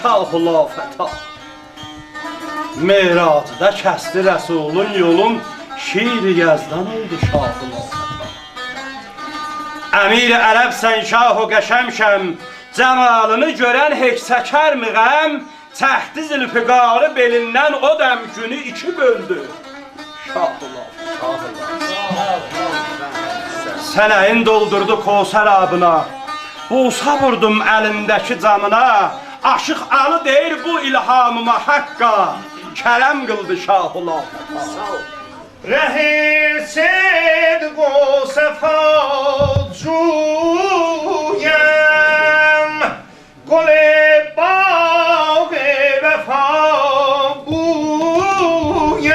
şah-ı lafəta. Meracda kəsdi rəsulun yolun, şiir-i yazdan oldu şah-ı lafəta. Əmir-i ərəbsən şah-ı qəşəmşəm, cəmalını görən heç çəkər mi qəm? Təxti zülfiqarı belindən o dəm günü iki böldü şah-ı lafəta. Sənəyin doldurdu Kosər abına, Busa vurdum əlindəki camına, Aşıq Alı deyir bu ilhamıma haqqa, kərəm qıldı şah-ı lafəta. Rəhir sidq o səfa cuyəm, Qol-i bağ-i vəfa buyəm,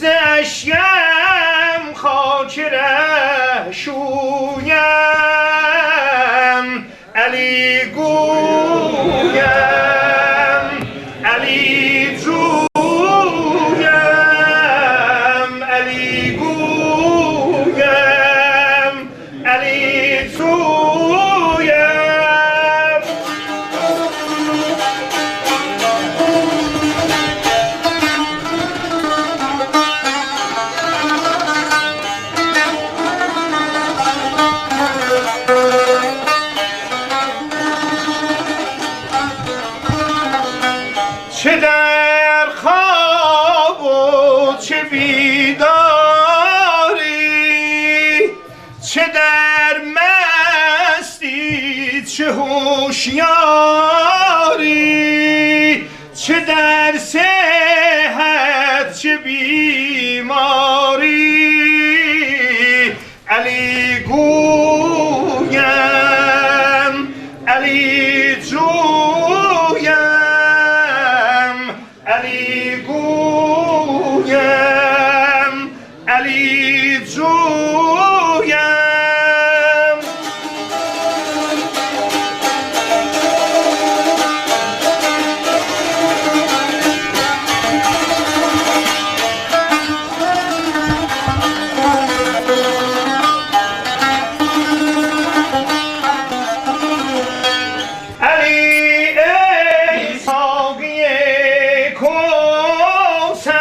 Zəşyəm xakirə şuyəm, Əli guyəm, Əli cuyəm, Əli guyəm, Əli cuyəm. چه در خواب و چه بیداری، چه در مستی چه هوشیاری، چه در صحت چه بیماری، علی گویم، علی جویم، علی گویم، علی جویم. علی ای ساقی کوثر،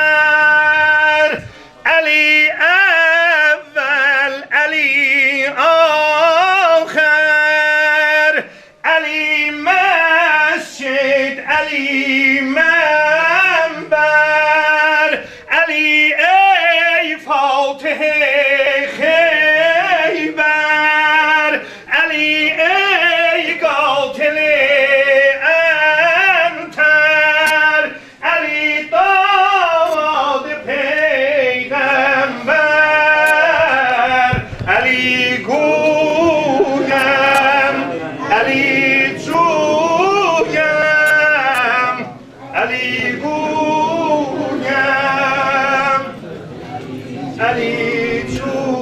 علی اول علی آخر، علی مسجد علی منبر، علی ای فاتح خیبر، علی ای قاتل انتر، علی داد پیغمبر، علی گویم، علی جویم، علی گویم، علی جویم.